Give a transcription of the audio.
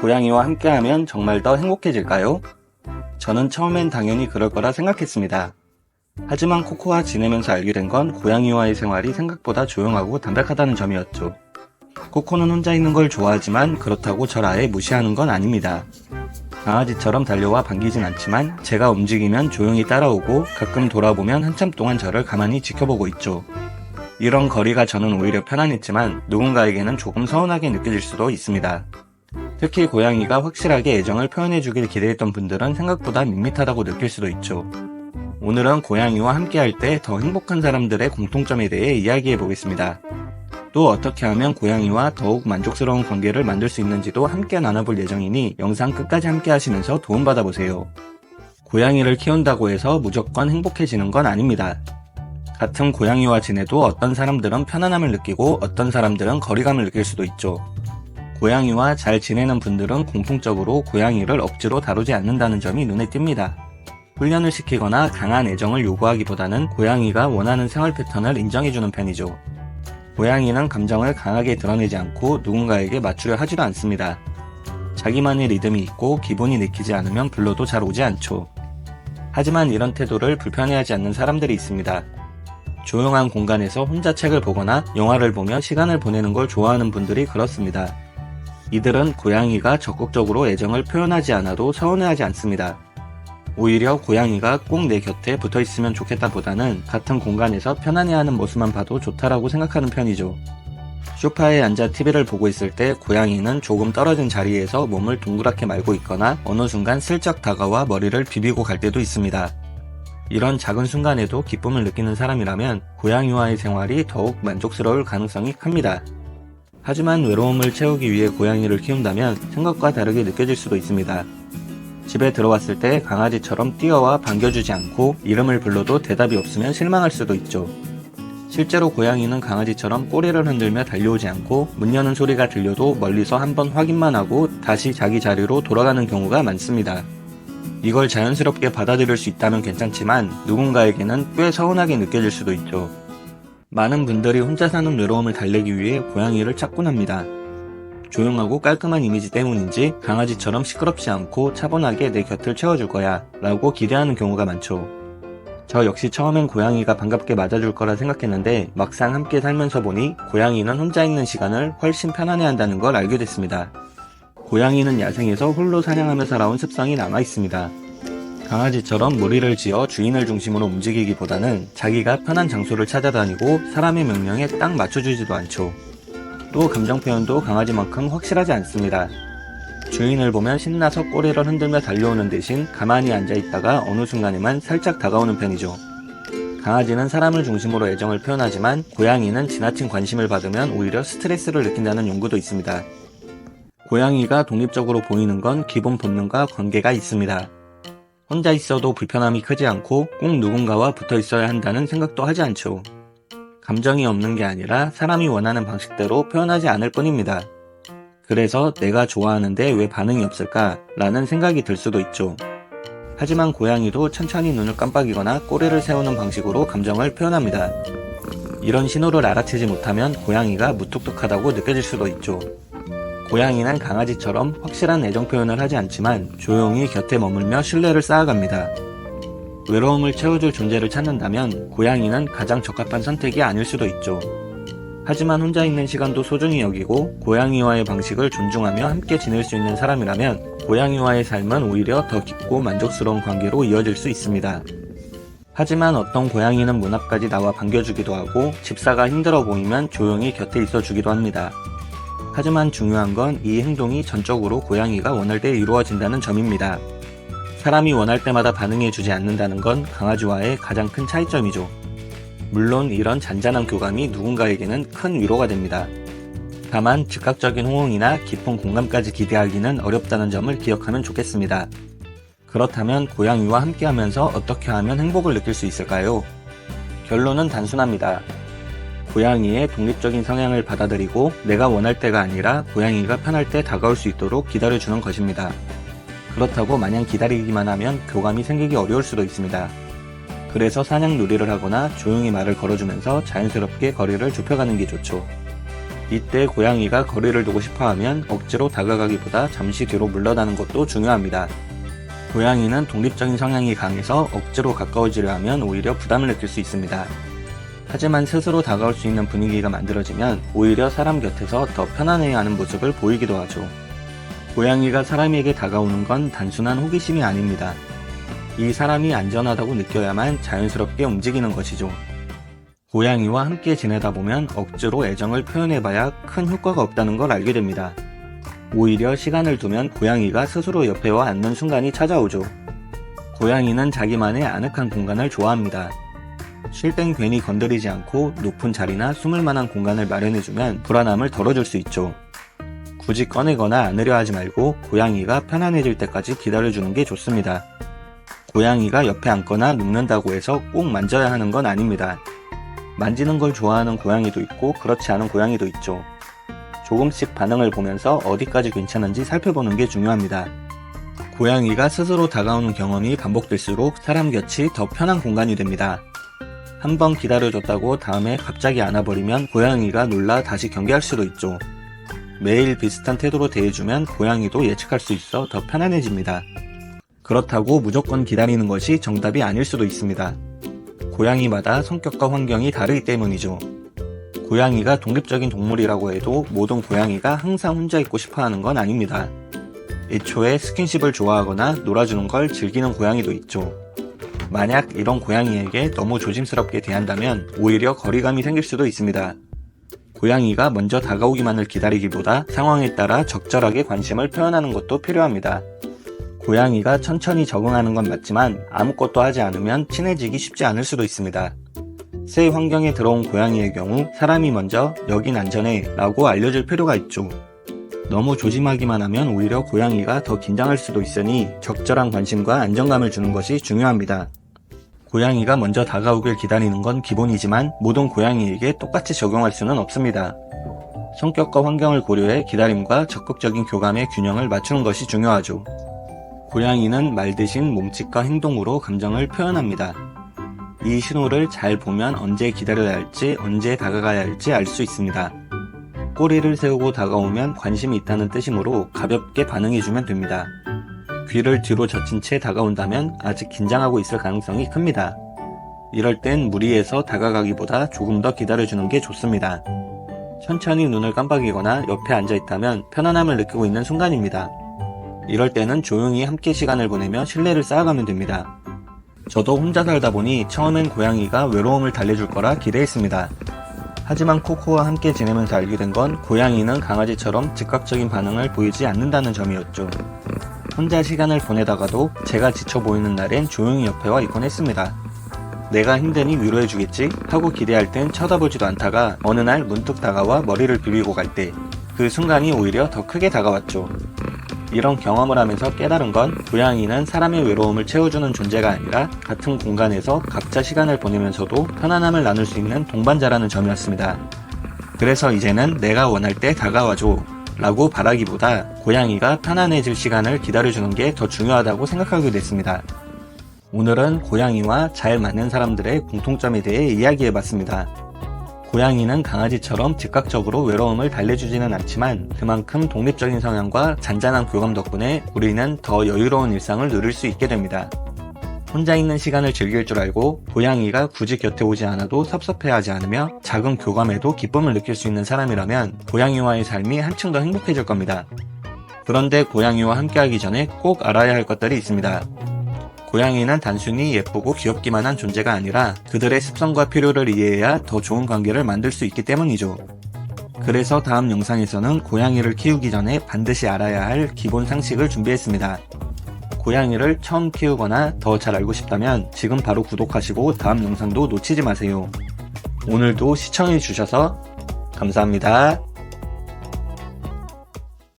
고양이와 함께하면 정말 더 행복해질까요? 저는 처음엔 당연히 그럴 거라 생각했습니다. 하지만 코코와 지내면서 알게 된 건 고양이와의 생활이 생각보다 조용하고 담백하다는 점이었죠. 코코는 혼자 있는 걸 좋아하지만 그렇다고 절 아예 무시하는 건 아닙니다. 강아지처럼 달려와 반기진 않지만 제가 움직이면 조용히 따라오고 가끔 돌아보면 한참 동안 저를 가만히 지켜보고 있죠. 이런 거리가 저는 오히려 편안했지만 누군가에게는 조금 서운하게 느껴질 수도 있습니다. 특히 고양이가 확실하게 애정을 표현해주길 기대했던 분들은 생각보다 밋밋하다고 느낄 수도 있죠. 오늘은 고양이와 함께할 때 더 행복한 사람들의 공통점에 대해 이야기해 보겠습니다. 또 어떻게 하면 고양이와 더욱 만족스러운 관계를 만들 수 있는지도 함께 나눠볼 예정이니 영상 끝까지 함께 하시면서 도움받아 보세요. 고양이를 키운다고 해서 무조건 행복해지는 건 아닙니다. 같은 고양이와 지내도 어떤 사람들은 편안함을 느끼고 어떤 사람들은 거리감을 느낄 수도 있죠. 고양이와 잘 지내는 분들은 공통적으로 고양이를 억지로 다루지 않는다는 점이 눈에 띕니다. 훈련을 시키거나 강한 애정을 요구하기보다는 고양이가 원하는 생활 패턴을 인정해주는 편이죠. 고양이는 감정을 강하게 드러내지 않고 누군가에게 맞추려 하지도 않습니다. 자기만의 리듬이 있고 기분이 내키지 않으면 불러도 잘 오지 않죠. 하지만 이런 태도를 불편해하지 않는 사람들이 있습니다. 조용한 공간에서 혼자 책을 보거나 영화를 보며 시간을 보내는 걸 좋아하는 분들이 그렇습니다. 이들은 고양이가 적극적으로 애정을 표현하지 않아도 서운해하지 않습니다. 오히려 고양이가 꼭 내 곁에 붙어있으면 좋겠다 보다는 같은 공간에서 편안해하는 모습만 봐도 좋다라고 생각하는 편이죠. 소파에 앉아 TV를 보고 있을 때 고양이는 조금 떨어진 자리에서 몸을 동그랗게 말고 있거나 어느 순간 슬쩍 다가와 머리를 비비고 갈 때도 있습니다. 이런 작은 순간에도 기쁨을 느끼는 사람이라면 고양이와의 생활이 더욱 만족스러울 가능성이 큽니다. 하지만 외로움을 채우기 위해 고양이를 키운다면 생각과 다르게 느껴질 수도 있습니다. 집에 들어왔을 때 강아지처럼 뛰어와 반겨주지 않고 이름을 불러도 대답이 없으면 실망할 수도 있죠. 실제로 고양이는 강아지처럼 꼬리를 흔들며 달려오지 않고 문 여는 소리가 들려도 멀리서 한번 확인만 하고 다시 자기 자리로 돌아가는 경우가 많습니다. 이걸 자연스럽게 받아들일 수 있다면 괜찮지만 누군가에게는 꽤 서운하게 느껴질 수도 있죠. 많은 분들이 혼자 사는 외로움을 달래기 위해 고양이를 찾곤 합니다. 조용하고 깔끔한 이미지 때문인지 강아지처럼 시끄럽지 않고 차분하게 내 곁을 채워줄 거야 라고 기대하는 경우가 많죠. 저 역시 처음엔 고양이가 반갑게 맞아줄 거라 생각했는데 막상 함께 살면서 보니 고양이는 혼자 있는 시간을 훨씬 편안해한다는 걸 알게 됐습니다. 고양이는 야생에서 홀로 사냥하며 살아온 습성이 남아있습니다. 강아지처럼 무리를 지어 주인을 중심으로 움직이기보다는 자기가 편한 장소를 찾아다니고 사람의 명령에 딱 맞춰주지도 않죠. 또 감정 표현도 강아지만큼 확실하지 않습니다. 주인을 보면 신나서 꼬리를 흔들며 달려오는 대신 가만히 앉아있다가 어느 순간에만 살짝 다가오는 편이죠. 강아지는 사람을 중심으로 애정을 표현하지만 고양이는 지나친 관심을 받으면 오히려 스트레스를 느낀다는 연구도 있습니다. 고양이가 독립적으로 보이는 건 기본 본능과 관계가 있습니다. 혼자 있어도 불편함이 크지 않고 꼭 누군가와 붙어 있어야 한다는 생각도 하지 않죠. 감정이 없는 게 아니라 사람이 원하는 방식대로 표현하지 않을 뿐입니다. 그래서 내가 좋아하는데 왜 반응이 없을까? 라는 생각이 들 수도 있죠. 하지만 고양이도 천천히 눈을 깜빡이거나 꼬리를 세우는 방식으로 감정을 표현합니다. 이런 신호를 알아채지 못하면 고양이가 무뚝뚝하다고 느껴질 수도 있죠. 고양이는 강아지처럼 확실한 애정 표현을 하지 않지만 조용히 곁에 머물며 신뢰를 쌓아갑니다. 외로움을 채워줄 존재를 찾는다면 고양이는 가장 적합한 선택이 아닐 수도 있죠. 하지만 혼자 있는 시간도 소중히 여기고 고양이와의 방식을 존중하며 함께 지낼 수 있는 사람이라면 고양이와의 삶은 오히려 더 깊고 만족스러운 관계로 이어질 수 있습니다. 하지만 어떤 고양이는 문 앞까지 나와 반겨주기도 하고 집사가 힘들어 보이면 조용히 곁에 있어주기도 합니다. 하지만 중요한 건 이 행동이 전적으로 고양이가 원할 때 이루어진다는 점입니다. 사람이 원할 때마다 반응해주지 않는다는 건 강아지와의 가장 큰 차이점이죠. 물론 이런 잔잔한 교감이 누군가에게는 큰 위로가 됩니다. 다만 즉각적인 호응이나 깊은 공감까지 기대하기는 어렵다는 점을 기억하면 좋겠습니다. 그렇다면 고양이와 함께하면서 어떻게 하면 행복을 느낄 수 있을까요? 결론은 단순합니다. 고양이의 독립적인 성향을 받아들이고 내가 원할 때가 아니라 고양이가 편할 때 다가올 수 있도록 기다려주는 것입니다. 그렇다고 마냥 기다리기만 하면 교감이 생기기 어려울 수도 있습니다. 그래서 사냥 놀이를 하거나 조용히 말을 걸어주면서 자연스럽게 거리를 좁혀가는 게 좋죠. 이때 고양이가 거리를 두고 싶어하면 억지로 다가가기보다 잠시 뒤로 물러나는 것도 중요합니다. 고양이는 독립적인 성향이 강해서 억지로 가까워지려 하면 오히려 부담을 느낄 수 있습니다. 하지만 스스로 다가올 수 있는 분위기가 만들어지면 오히려 사람 곁에서 더 편안해하는 모습을 보이기도 하죠. 고양이가 사람에게 다가오는 건 단순한 호기심이 아닙니다. 이 사람이 안전하다고 느껴야만 자연스럽게 움직이는 것이죠. 고양이와 함께 지내다 보면 억지로 애정을 표현해봐야 큰 효과가 없다는 걸 알게 됩니다. 오히려 시간을 두면 고양이가 스스로 옆에 와 앉는 순간이 찾아오죠. 고양이는 자기만의 아늑한 공간을 좋아합니다. 쉴 땐 괜히 건드리지 않고 높은 자리나 숨을 만한 공간을 마련해주면 불안함을 덜어줄 수 있죠. 굳이 꺼내거나 안으려 하지 말고 고양이가 편안해질 때까지 기다려주는 게 좋습니다. 고양이가 옆에 앉거나 눕는다고 해서 꼭 만져야 하는 건 아닙니다. 만지는 걸 좋아하는 고양이도 있고 그렇지 않은 고양이도 있죠. 조금씩 반응을 보면서 어디까지 괜찮은지 살펴보는 게 중요합니다. 고양이가 스스로 다가오는 경험이 반복될수록 사람 곁이 더 편한 공간이 됩니다. 한번 기다려줬다고 다음에 갑자기 안아버리면 고양이가 놀라 다시 경계할 수도 있죠. 매일 비슷한 태도로 대해주면 고양이도 예측할 수 있어 더 편안해집니다. 그렇다고 무조건 기다리는 것이 정답이 아닐 수도 있습니다. 고양이마다 성격과 환경이 다르기 때문이죠. 고양이가 독립적인 동물이라고 해도 모든 고양이가 항상 혼자 있고 싶어하는 건 아닙니다. 애초에 스킨십을 좋아하거나 놀아주는 걸 즐기는 고양이도 있죠. 만약 이런 고양이에게 너무 조심스럽게 대한다면 오히려 거리감이 생길 수도 있습니다. 고양이가 먼저 다가오기만을 기다리기보다 상황에 따라 적절하게 관심을 표현하는 것도 필요합니다. 고양이가 천천히 적응하는 건 맞지만 아무것도 하지 않으면 친해지기 쉽지 않을 수도 있습니다. 새 환경에 들어온 고양이의 경우 사람이 먼저 여긴 안전해 라고 알려줄 필요가 있죠. 너무 조심하기만 하면 오히려 고양이가 더 긴장할 수도 있으니 적절한 관심과 안정감을 주는 것이 중요합니다. 고양이가 먼저 다가오길 기다리는 건 기본이지만 모든 고양이에게 똑같이 적용할 수는 없습니다. 성격과 환경을 고려해 기다림과 적극적인 교감의 균형을 맞추는 것이 중요하죠. 고양이는 말 대신 몸짓과 행동으로 감정을 표현합니다. 이 신호를 잘 보면 언제 기다려야 할지 언제 다가가야 할지 알 수 있습니다. 꼬리를 세우고 다가오면 관심이 있다는 뜻이므로 가볍게 반응해주면 됩니다. 귀를 뒤로 젖힌 채 다가온다면 아직 긴장하고 있을 가능성이 큽니다. 이럴 땐 무리해서 다가가기보다 조금 더 기다려주는 게 좋습니다. 천천히 눈을 깜빡이거나 옆에 앉아있다면 편안함을 느끼고 있는 순간입니다. 이럴 때는 조용히 함께 시간을 보내며 신뢰를 쌓아가면 됩니다. 저도 혼자 살다 보니 처음엔 고양이가 외로움을 달래줄 거라 기대했습니다. 하지만 코코와 함께 지내면서 알게 된 건 고양이는 강아지처럼 즉각적인 반응을 보이지 않는다는 점이었죠. 혼자 시간을 보내다가도 제가 지쳐 보이는 날엔 조용히 옆에 와 있곤 했습니다. 내가 힘드니 위로해주겠지 하고 기대할 땐 쳐다보지도 않다가 어느 날 문득 다가와 머리를 비비고 갈 때 그 순간이 오히려 더 크게 다가왔죠. 이런 경험을 하면서 깨달은 건 고양이는 사람의 외로움을 채워주는 존재가 아니라 같은 공간에서 각자 시간을 보내면서도 편안함을 나눌 수 있는 동반자라는 점이었습니다. 그래서 이제는 내가 원할 때 다가와줘 라고 바라기보다 고양이가 편안해질 시간을 기다려주는 게 더 중요하다고 생각하게 됐습니다. 오늘은 고양이와 잘 맞는 사람들의 공통점에 대해 이야기해봤습니다. 고양이는 강아지처럼 즉각적으로 외로움을 달래주지는 않지만 그만큼 독립적인 성향과 잔잔한 교감 덕분에 우리는 더 여유로운 일상을 누릴 수 있게 됩니다. 혼자 있는 시간을 즐길 줄 알고 고양이가 굳이 곁에 오지 않아도 섭섭해하지 않으며 작은 교감에도 기쁨을 느낄 수 있는 사람이라면 고양이와의 삶이 한층 더 행복해질 겁니다. 그런데 고양이와 함께하기 전에 꼭 알아야 할 것들이 있습니다. 고양이는 단순히 예쁘고 귀엽기만 한 존재가 아니라 그들의 습성과 필요를 이해해야 더 좋은 관계를 만들 수 있기 때문이죠. 그래서 다음 영상에서는 고양이를 키우기 전에 반드시 알아야 할 기본 상식을 준비했습니다. 고양이를 처음 키우거나 더 잘 알고 싶다면 지금 바로 구독하시고 다음 영상도 놓치지 마세요. 오늘도 시청해주셔서 감사합니다.